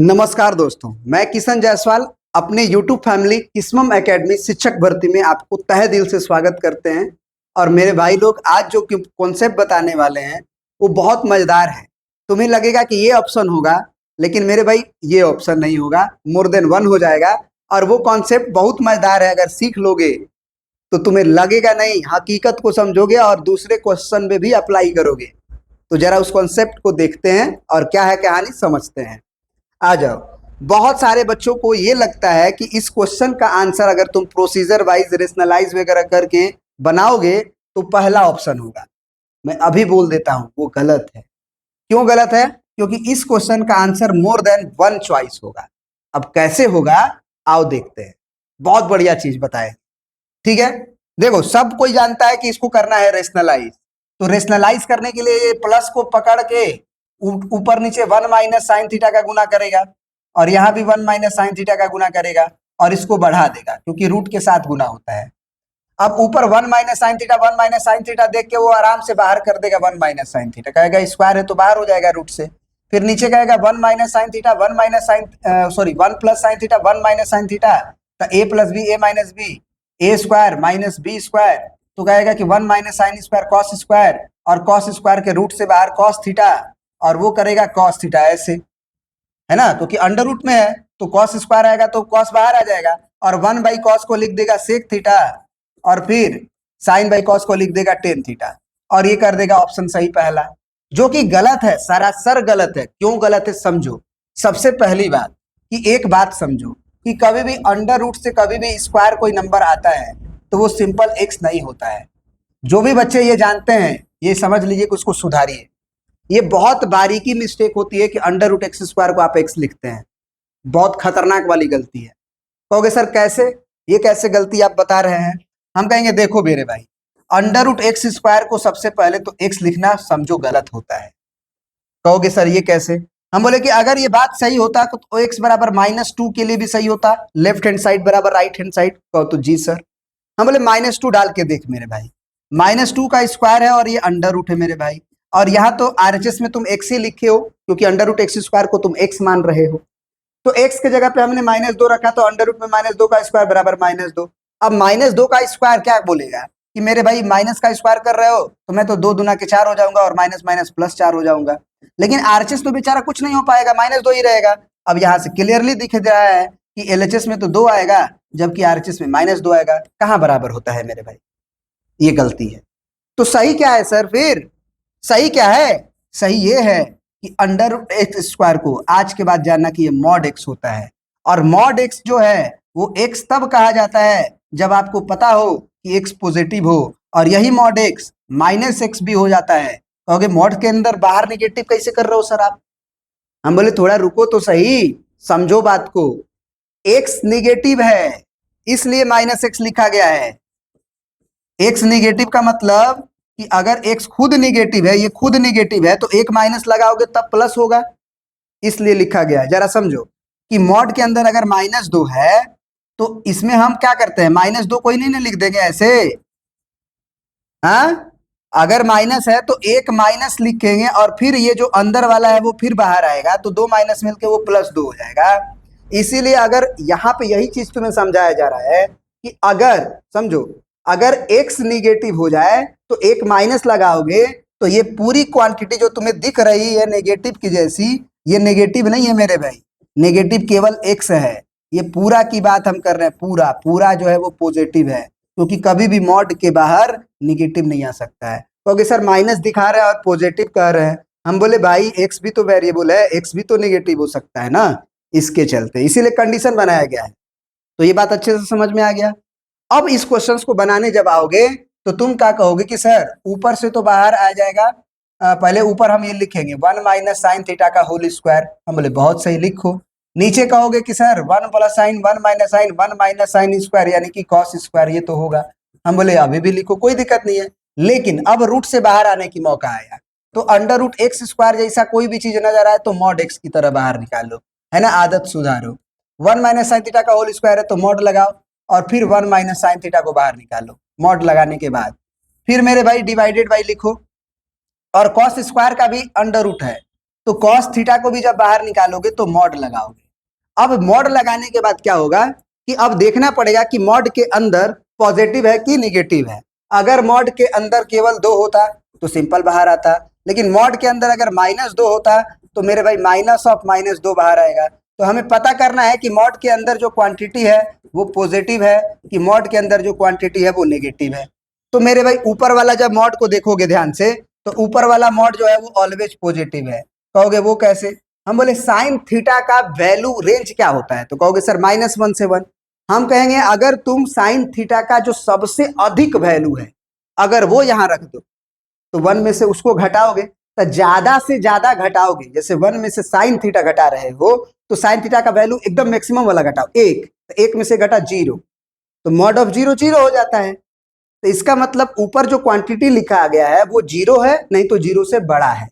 नमस्कार दोस्तों, मैं किशन जायसवाल अपने YouTube फैमिली किस्मम एकेडमी शिक्षक भर्ती में आपको तहे दिल से स्वागत करते हैं। और मेरे भाई लोग आज जो कॉन्सेप्ट बताने वाले हैं वो बहुत मजेदार है। तुम्हें लगेगा कि ये ऑप्शन होगा, लेकिन मेरे भाई ये ऑप्शन नहीं होगा, मोर देन वन हो जाएगा। और वो कॉन्सेप्ट बहुत मजेदार है, अगर सीख लोगे तो तुम्हें लगेगा नहीं, हकीकत को समझोगे और दूसरे क्वेश्चन में भी अप्लाई करोगे। तो जरा उस कॉन्सेप्ट को देखते हैं और क्या है कहानी समझते हैं। आ जाओ। बहुत सारे बच्चों को ये लगता है कि इस क्वेश्चन का आंसर अगर तुम प्रोसीजर वाइज रेशनलाइज वगैरह करके बनाओगे तो पहला ऑप्शन होगा। मैं अभी बोल देता हूं वो गलत है। क्यों गलत है? क्योंकि इस क्वेश्चन का answer more than one choice होगा। अब कैसे होगा आओ देखते हैं। बहुत बढ़िया चीज बताए, ठीक है। देखो, सब कोई जानता है कि इसको करना है रेशनलाइज। तो रेशनलाइज करने के लिए ये प्लस को पकड़ के ऊपर नीचे वन माइनस साइन थीटा का गुना करेगा, और यहाँ भी वन माइनस साइन थीटा का गुना करेगा, और इसको बढ़ा देगा क्योंकि रूट के साथ गुना होता है। अब ऊपर वन माइनस साइन थीटा देख के वो आराम से बाहर कर देगा वन माइनस साइन थीटा, कहेगा स्क्वायर है तो बाहर हो जाएगा रूट से। फिर नीचे कहेगा one minus sine theta one plus sine theta one minus sine theta, तो ए प्लस बी ए माइनस बी, ए स्क्वायर माइनस बी स्क्वायर, तो कहेगा कि one minus sine square cos square, और कॉस स्क्वायर के रूट से बाहर कॉस थीटा, और वो करेगा कॉस थीटा ऐसे, है ना, क्योंकि अंडर रूट में है तो कॉस स्क्वायर आएगा तो कॉस बाहर आ जाएगा, और वन बाई कॉस को लिख देगा सेक थीटा, और फिर साइन बाई कॉस को लिख देगा टेन थीटा, और ये कर देगा ऑप्शन सही पहला, जो कि गलत है, सरासर गलत है। क्यों गलत है समझो। सबसे पहली बात कि एक बात समझो कि कभी भी अंडर रूट से कभी भी स्क्वायर कोई नंबर आता है तो वो सिंपल एक्स नहीं होता है। जो भी बच्चे ये जानते हैं ये समझ लीजिए कि उसको सुधारिए। ये बहुत बारीकी मिस्टेक होती है कि अंडर रूट एक्स स्क्वायर को आप एक्स लिखते हैं, बहुत खतरनाक वाली गलती है। कहोगे सर कैसे, ये कैसे गलती आप बता रहे हैं? हम कहेंगे देखो मेरे भाई, अंडर रूट एक्स स्क्वायर को सबसे पहले तो एक्स लिखना समझो गलत होता है। कहोगे सर ये कैसे? हम बोले कि अगर ये बात सही होता तो एक्स बराबर -2 के लिए भी सही होता, लेफ्ट हैंड साइड बराबर राइट हैंड साइड। कहो तो जी सर। हम बोले -2 डाल के देख मेरे भाई, -2 का स्क्वायर है और ये अंडर रूट है मेरे भाई, और यहाँ तो आरएचएस में तुम एक्स ही लिखे हो क्योंकि अंडर रूट एक्स स्क्वायर को तुम एक्स मान रहे हो। तो एक्स के जगह पे हमने -2 रखा तो अंडर रूट में -2 का स्क्वायर बराबर -2। अब -2 का स्क्वायर क्या बोलेगा कि मेरे भाई माइनस का स्क्वायर कर रहे हो तो मैं तो 2 दूना के 4 हो जाऊंगा और माइनस माइनस प्लस 4 हो जाऊंगा। लेकिन आरएचएस तो बेचारा कुछ नहीं हो पाएगा, -2 ही रहेगा। अब यहाँ से क्लियरली दिख रहा है कि एलएचएस में तो 2 आएगा जबकि आरएचएस में -2 आएगा। कहाँ बराबर होता है मेरे भाई? ये गलती है। तो सही क्या है सर? फिर सही क्या है? सही ये है कि अंडर रूट एक्स स्क्वायर को आज के बाद जानना कि ये मॉड एक्स होता है, और मॉड एक्स जो है वो एक्स तब कहा जाता है जब आपको पता हो कि एक्स पॉजिटिव हो, और यही मॉड एक्स -x भी हो जाता है। कहोगे मॉड के अंदर बाहर निगेटिव कैसे कर रहे हो सर आप? हम बोले थोड़ा रुको तो सही, समझो बात को। एक्स निगेटिव है इसलिए -x लिखा गया है। एक्स निगेटिव का मतलब कि अगर x खुद निगेटिव है, ये खुद निगेटिव है, तो एक माइनस लगाओगे तब प्लस होगा, इसलिए लिखा गया है। जरा समझो कि मॉड के अंदर अगर -2 है तो इसमें हम क्या करते हैं, -2 कोई नहीं लिख देंगे ऐसे, हाँ। अगर माइनस है तो एक माइनस लिखेंगे और फिर ये जो अंदर वाला है वो फिर बाहर आएगा, तो 2 माइनस मिलके वो +2 हो जाएगा। इसीलिए अगर यहाँ पे यही चीज तुम्हें समझाया जा रहा है कि अगर समझो, अगर x निगेटिव हो जाए तो एक माइनस लगाओगे तो ये पूरी क्वांटिटी जो तुम्हें दिख रही है नेगेटिव की जैसी, ये नेगेटिव नहीं है मेरे भाई, नेगेटिव केवल x है। ये पूरा की बात हम कर रहे हैं, पूरा पूरा जो है वो पॉजिटिव है, क्योंकि कभी भी मॉड के बाहर निगेटिव नहीं आ सकता है। क्योंकि सर माइनस दिखा रहे हैं और पॉजिटिव कह रहे हैं। हम बोले भाई एक्स भी तो वेरिएबल है, एक्स भी तो नेगेटिव हो सकता है ना, इसके चलते इसीलिए कंडीशन बनाया गया है। तो ये बात अच्छे से समझ में आ गया। अब इस क्वेश्चन को बनाने जब आओगे तो तुम क्या कहोगे कि सर ऊपर से तो बाहर आ जाएगा, पहले ऊपर हम ये लिखेंगे 1 माइनस साइन थीटा का होल स्क्वायर। हम बोले बहुत सही, लिखो। नीचे कहोगे कि sir 1 plus sign 1 minus sine square यानी कि कॉस स्क्वायर, ये तो होगा। हम बोले अभी भी लिखो, कोई दिक्कत नहीं है। लेकिन अब रूट से बाहर आने की मौका आया, तो अंडर रूट एक्स स्क्वायर जैसा कोई भी चीज नजर आए तो मॉड एक्स की तरह बाहर निकालो, है ना, आदत सुधारो। 1 माइनस साइन थीटा का होल स्क्वायर है तो मॉड लगाओ, और फिर 1 माइनस साइन थीटा को बाहर निकालो। मॉड लगाने के बाद फिर मेरे भाई डिवाइडेड बाई लिखो, और कॉस स्क्वायर का भी अंडर रूट है तो कॉस थीटा को भी जब बाहर निकालोगे तो मॉड लगाओगे। अब मॉड लगाने के बाद क्या होगा कि अब देखना पड़ेगा कि मॉड के अंदर पॉजिटिव है कि निगेटिव है। अगर मॉड के अंदर केवल 2 होता तो सिंपल बाहर आता, लेकिन मॉड के अंदर अगर -2 होता तो मेरे भाई -2 बाहर आएगा। तो हमें पता करना है कि मॉड के अंदर जो क्वांटिटी है वो पॉजिटिव है कि मॉड के अंदर जो क्वांटिटी है वो नेगेटिव है। तो मेरे भाई ऊपर वाला जब मॉड को देखोगे ध्यान से तो ऊपर वाला मॉड जो है वो ऑलवेज पॉजिटिव है। कहोगे वो कैसे? हम बोले साइन थीटा का वैल्यू रेंज क्या होता है, तो कहोगे सर -1 से 1। हम कहेंगे अगर तुम साइन थीटा का जो सबसे अधिक वैल्यू है अगर वो यहां रख दो तो 1 में से उसको घटाओगे तो ज्यादा से ज्यादा घटाओगे, जैसे 1 में से साइन थीटा घटा रहे हो तो साइन थीटा का वैल्यू एकदम मैक्सिमम वाला घटाओ 1, तो 1 में से घटा 0 तो मॉड ऑफ 0 0 हो जाता है। तो इसका मतलब ऊपर जो क्वांटिटी लिखा गया है वो 0 है, नहीं तो 0 से बड़ा है,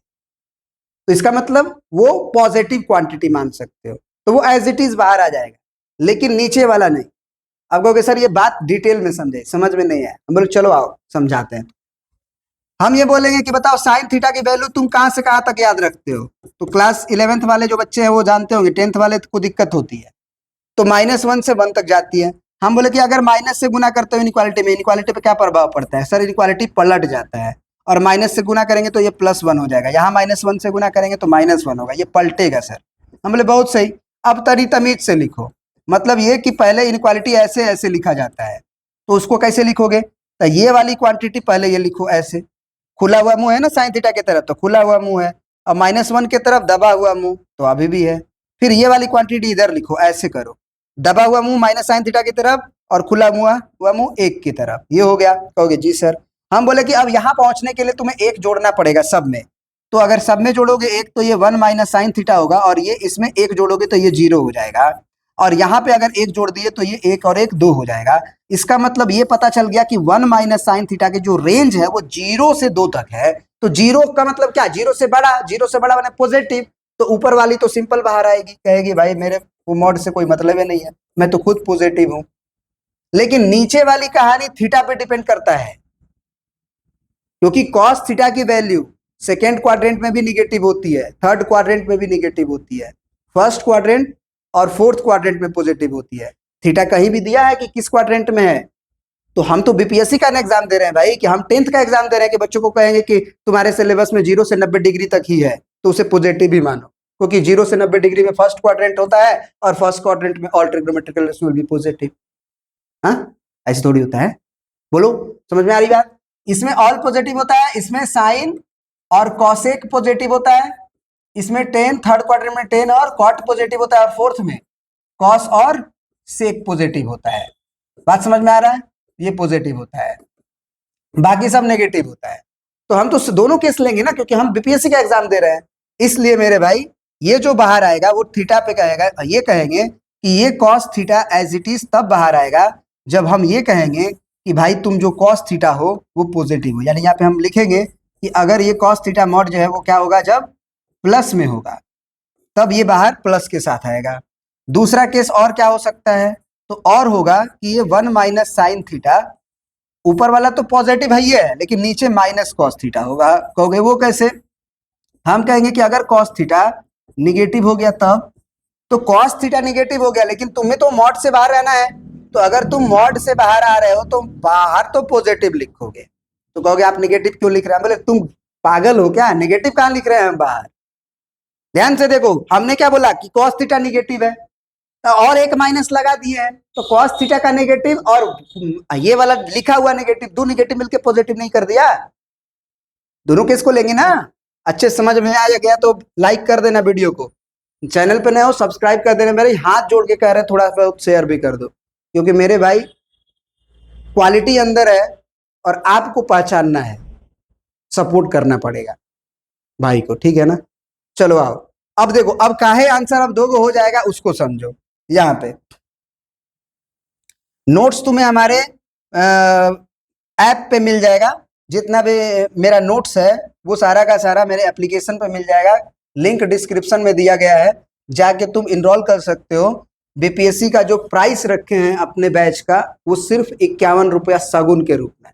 तो इसका मतलब वो पॉजिटिव क्वांटिटी मान सकते हो, तो वो एज इट इज बाहर आ जाएगा, लेकिन नीचे वाला नहीं। अब कहोगे सर ये बात डिटेल में समझे, समझ में नहीं है। हम बोले चलो आओ समझाते हैं। हम ये बोलेंगे कि बताओ साइन थीटा की वैल्यू तुम कहां से कहां तक याद रखते हो, तो क्लास 11th वाले जो बच्चे हैं वो जानते होंगे, 10th वाले को दिक्कत होती है। तो -1 से 1 तक जाती है। हम बोले कि अगर माइनस से गुना करते हो इनक्वालिटी में, इनक्वालिटी पे क्या प्रभाव पड़ता है सर? इनक्वालिटी पलट जाता है, और माइनस से गुना करेंगे तो ये +1 हो जाएगा, यहाँ -1 से गुना करेंगे तो -1 होगा, ये पलटेगा सर। हम बोले बहुत सही, अब तरी तमीज से लिखो। मतलब ये कि पहले इनक्वालिटी ऐसे ऐसे लिखा जाता है, तो उसको कैसे लिखोगे? तो ये वाली क्वांटिटी पहले ये लिखो ऐसे, खुला हुआ मुंह है ना साइन थीटा की तरफ, तो खुला हुआ मुंह है, और -1 की तरफ दबा हुआ मुंह तो अभी भी है। फिर ये वाली क्वांटिटी इधर लिखो, ऐसे करो, दबा हुआ मुंह माइनस साइन थीटा की तरफ और खुला हुआ मुंह 1 की तरफ, ये हो गया। कहोगे जी सर। हम बोले कि अब यहाँ पहुंचने के लिए तुम्हें 1 जोड़ना पड़ेगा सब में, तो अगर सब में जोड़ोगे 1 तो ये 1 माइनस साइन थीटा होगा, और ये इसमें 1 जोड़ोगे तो ये 0 हो जाएगा, और यहाँ पे अगर 1 जोड़ दिए तो ये 1 और 1 2 हो जाएगा। इसका मतलब ये पता चल गया कि 1 माइनस साइन थीटा की जो रेंज है वो 0 से 2 तक है। तो 0 का मतलब क्या? 0 से बड़ा, 0 से बड़ा माने पॉजिटिव, तो ऊपर वाली तो सिंपल बाहर आएगी, कहेगी भाई मेरे वो मॉड से कोई मतलब ही नहीं है, मैं तो खुद पॉजिटिव हूं। लेकिन नीचे वाली कहानी थीटा पे डिपेंड करता है, क्योंकि कॉस थीटा की वैल्यू सेकेंड क्वाड्रेंट में भी निगेटिव होती है, थर्ड क्वाड्रेंट में भी निगेटिव होती है, फर्स्ट क्वाड्रेंट और फोर्थ क्वाड्रेंट में पॉजिटिव होती है। थीटा कहीं भी दिया है कि किस क्वाड्रेंट में है? तो हम तो बीपीएससी का एग्जाम दे रहे हैं भाई, कि हम 10th का एग्जाम दे रहे हैं, कि बच्चों को कहेंगे कि तुम्हारे सिलेबस में 0 से 90 डिग्री तक ही है तो उसे पॉजिटिव ही मानो, क्योंकि 0 से 90 डिग्री में फर्स्ट क्वाड्रेंट होता है, और फर्स्ट क्वाड्रेंट में all trigonometrical ratio will be positive. हाँ, ऐसे थोड़ी होता है, बोलो समझ में आ रही बात? इसमें ऑल पॉजिटिव होता है, इसमें साइन और कॉसेक पॉजिटिव होता है, इसमें टेन, थर्ड क्वाड्रेंट में टेन और कॉट पॉजिटिव होता है, और फोर्थ में कॉस और सेक पॉजिटिव होता है। बात समझ में आ रहा है? ये पॉजिटिव होता है, बाकी सब नेगेटिव होता है। तो हम तो दोनों केस लेंगे ना, क्योंकि हम बीपीएससी का एग्जाम दे रहे हैं। इसलिए मेरे भाई ये जो बाहर आएगा वो थीटा पे कहेगा, ये कहेंगे कि ये cos theta as it is तब बाहर आएगा जब हम ये कहेंगे कि भाई तुम जो कॉस थीटा हो वो पॉजिटिव हो। यानी यहाँ पे हम लिखेंगे कि अगर ये कॉस थीटा मॉड जो है वो क्या होगा, जब प्लस में होगा तब ये बाहर प्लस के साथ आएगा। दूसरा केस और क्या हो सकता है? तो और होगा कि ये 1 माइनस साइन थीटा, ऊपर वाला तो पॉजिटिव है ही है, लेकिन नीचे माइनस कॉस थीटा होगा। कहोगे वो कैसे? हम कहेंगे कि अगर कॉस थीटा निगेटिव हो गया तब, तो कॉस थीटा निगेटिव हो गया, लेकिन तुम्हें तो मॉड से बाहर रहना है, तो अगर तुम मॉड से बाहर आ रहे हो तो बाहर तो पॉजिटिव लिखोगे। तो कहोगे आप निगेटिव क्यों लिख रहे हैं? बोले तुम पागल हो क्या, निगेटिव कहां लिख रहे हैं हम बाहर? ध्यान से देखो, हमने क्या बोला कि कॉस थीटा निगेटिव है, तो और एक माइनस लगा दिए हैं, तो कॉस थीटा का नेगेटिव और ये वाला लिखा हुआ नेगेटिव, दो नेगेटिव मिलके पॉजिटिव नहीं कर दिया? दोनों केस को लेंगे ना। अच्छे समझ में आ गया तो लाइक कर देना वीडियो को, चैनल पे नए हो सब्सक्राइब कर देना। मेरे हाथ जोड़ के कह रहे हैं थोड़ा सा शेयर भी कर दो, क्योंकि मेरे भाई क्वालिटी अंदर है और आपको पहचानना है, सपोर्ट करना पड़ेगा भाई को, ठीक है ना? चलो आओ, अब देखो, अब काहे आंसर अब 2 हो जाएगा उसको समझो। यहाँ पे नोट्स तुम्हें हमारे ऐप पे मिल जाएगा, जितना भी मेरा नोट्स है वो सारा का सारा मेरे एप्लीकेशन पे मिल जाएगा, लिंक डिस्क्रिप्शन में दिया गया है, जाके तुम इनरोल कर सकते हो। बीपीएससी का जो प्राइस रखे हैं अपने बैच का वो सिर्फ 51 रुपया सगुन के रूप में,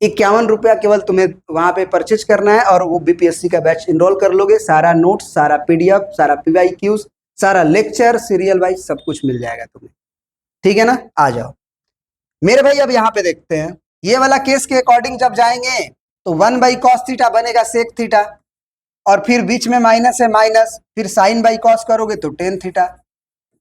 ₹51 केवल तुम्हें वहां पे परचेज करना है और वो बीपीएससी का बैच इनरोल कर लोगे। सारा नोट्स, सारा पीडीएफ, सारा पीवाईक्यूज, सारा लेक्चर सीरियल वाइज सब कुछ मिल जाएगा तुम्हें। ठीक है ना, आ जाओ मेरे भाई। अब यहाँ पे देखते हैं ये वाला केस के अकॉर्डिंग जब जाएंगे तो 1/cos थीटा बनेगा सेक थीटा, और फिर बीच में माइनस है माइनस, फिर साइन बाई कॉस करोगे तो टेन थीटा।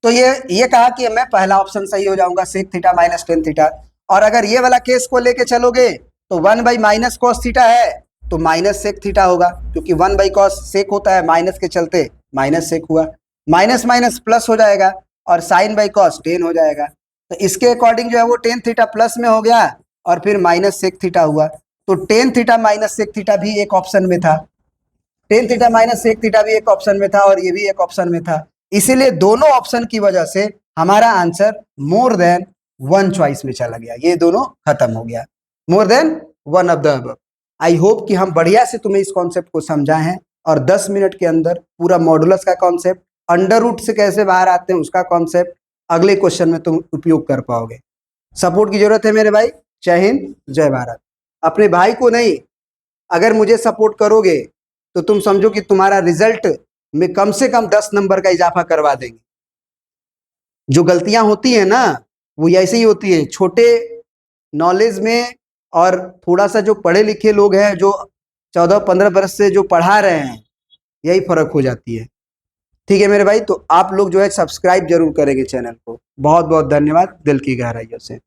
तो ये कहा कि मैं पहला ऑप्शन सही हो जाऊंगा, sec theta minus tan theta. और अगर ये वाला केस को लेके चलोगे तो 1/-cos थीटा है तो माइनस सेक थीटा होगा, क्योंकि 1/cos सेक होता है, माइनस के चलते माइनस सेक हुआ, माइनस माइनस प्लस हो जाएगा और साइन बाई कॉस टेन हो जाएगा। तो इसके अकॉर्डिंग जो है वो टेन थीटा प्लस में हो गया और फिर माइनस सेक थीटा हुआ। तो tan theta minus sec theta भी एक ऑप्शन में था, tan theta minus sec theta भी एक ऑप्शन में था और ये भी एक ऑप्शन में था। इसीलिए दोनों ऑप्शन की वजह से हमारा answer more than one choice में चला गया, ये दोनों खत्म हो गया, more than one of the above. I hope कि हम बढ़िया से तुम्हें इस कॉन्सेप्ट को समझाए हैं और 10 मिनट के अंदर पूरा मॉडुलस का कॉन्सेप्ट, अंडर रूट से कैसे बाहर आते हैं उसका कॉन्सेप्ट अगले क्वेश्चन में तुम उपयोग कर पाओगे। सपोर्ट की जरूरत है मेरे भाई। जय हिंद, जय भारत। अपने भाई को नहीं, अगर मुझे सपोर्ट करोगे तो तुम समझो कि तुम्हारा रिजल्ट में कम से कम 10 नंबर का इजाफा करवा देंगे। जो गलतियां होती है ना वो ऐसे ही होती है, छोटे नॉलेज में और थोड़ा सा जो पढ़े लिखे लोग हैं जो 14-15 बरस से जो पढ़ा रहे हैं, यही फर्क हो जाती है। ठीक है मेरे भाई, तो आप लोग जो है सब्सक्राइब जरूर करेंगे चैनल को। बहुत बहुत धन्यवाद दिल की गहराइयों से।